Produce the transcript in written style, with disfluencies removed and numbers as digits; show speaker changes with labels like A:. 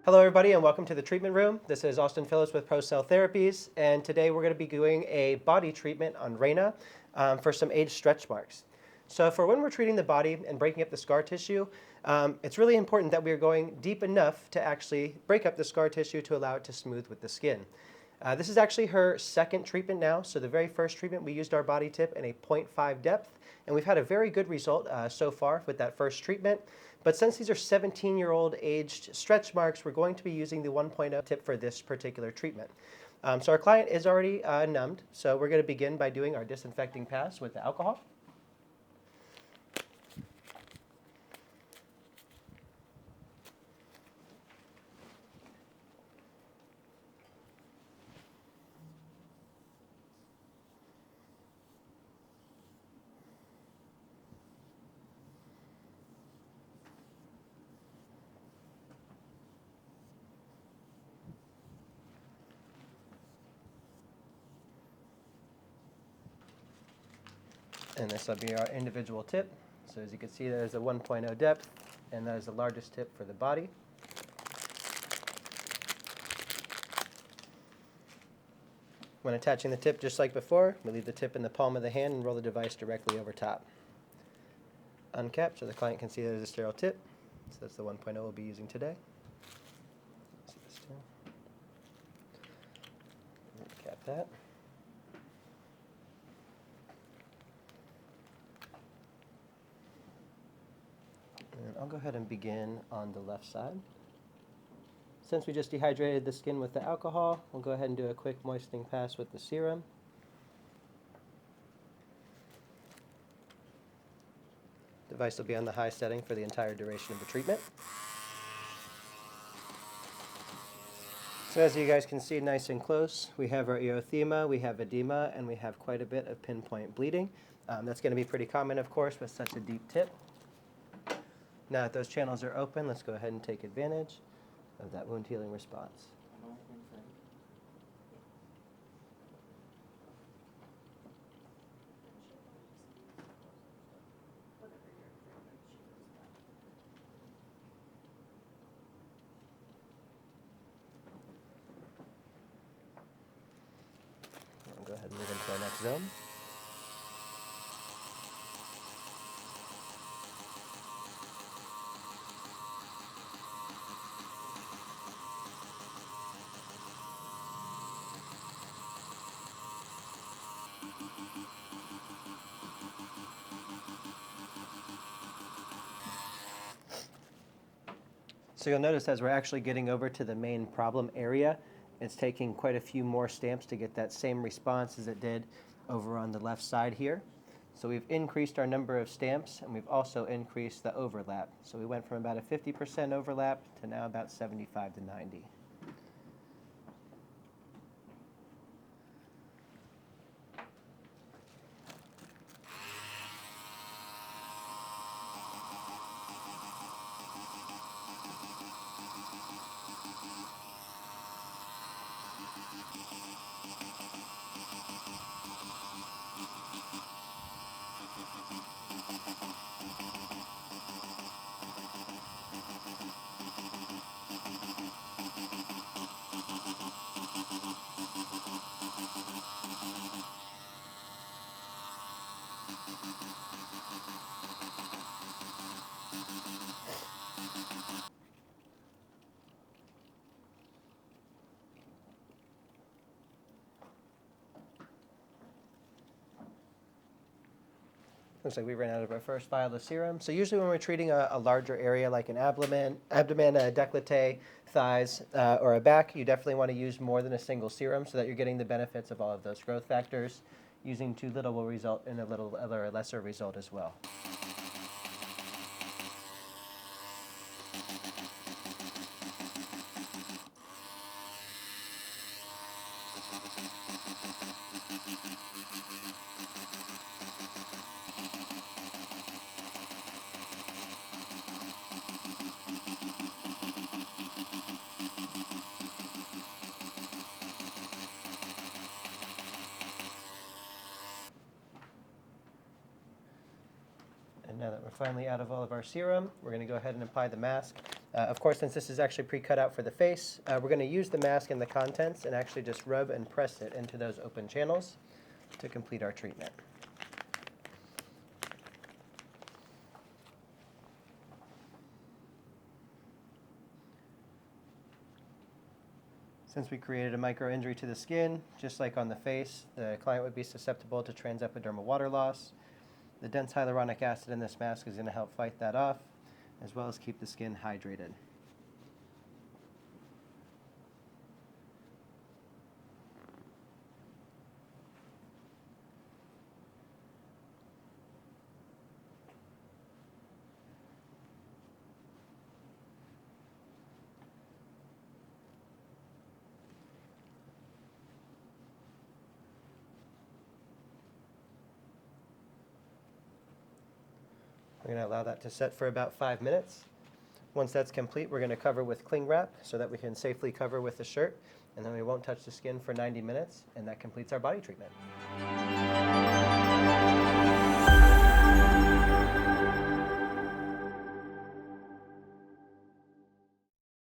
A: Hello, everybody, and welcome to the treatment room. This is Austin Phillips with ProCell Therapies, and today we're going to be doing a body treatment on Raina for some age stretch marks. So for when we're treating the body and breaking up the scar tissue, it's really important that we're going deep enough to actually break up the scar tissue to allow it to smooth with the skin. This is actually her second treatment now. So the very first treatment, we used our body tip in a 0.5 depth, and we've had a very good result so far with that first treatment. But since these are 17-year-old aged stretch marks, we're going to be using the 1.0 tip for this particular treatment. So our client is already numbed, so we're going to begin by doing our disinfecting pass with the alcohol. And this will be our individual tip. So as you can see, there's a 1.0 depth, and that is the largest tip for the body. When attaching the tip, just like before, we leave the tip in the palm of the hand and roll the device directly over top. Uncap so the client can see that it's a sterile tip. So that's the 1.0 we'll be using today. Cap that. And I'll go ahead and begin on the left side. Since we just dehydrated the skin with the alcohol, we'll go ahead and do a quick moistening pass with the serum. Device will be on the high setting for the entire duration of the treatment. So as you guys can see nice and close, we have our erythema, we have edema, and we have quite a bit of pinpoint bleeding. That's going to be pretty common, of course, with such a deep tip. Now that those channels are open, let's go ahead and take advantage of that wound healing response. We'll go ahead and move into our next zone. So you'll notice as we're actually getting over to the main problem area, it's taking quite a few more stamps to get that same response as it did over on the left side here. So we've increased our number of stamps, and we've also increased the overlap. So we went from about a 50% overlap to now about 75 to 90. Looks like we ran out of our first vial of serum. So usually when we're treating a larger area like an abdomen, décolleté, thighs, or a back, you definitely want to use more than a single serum so that you're getting the benefits of all of those growth factors. Using too little will result in a little or lesser result as well. And now that we're finally out of all of our serum, we're going to go ahead and apply the mask. Of course, since this is actually pre-cut out for the face, we're going to use the mask and the contents and actually just rub and press it into those open channels to complete our treatment. Since we created a micro injury to the skin, just like on the face, the client would be susceptible to transepidermal water loss. The dense hyaluronic acid in this mask is going to help fight that off, as well as keep the skin hydrated. We're going to allow that to set for about 5 minutes. Once that's complete, we're going to cover with cling wrap so that we can safely cover with the shirt, and then we won't touch the skin for 90 minutes, and that completes our body treatment.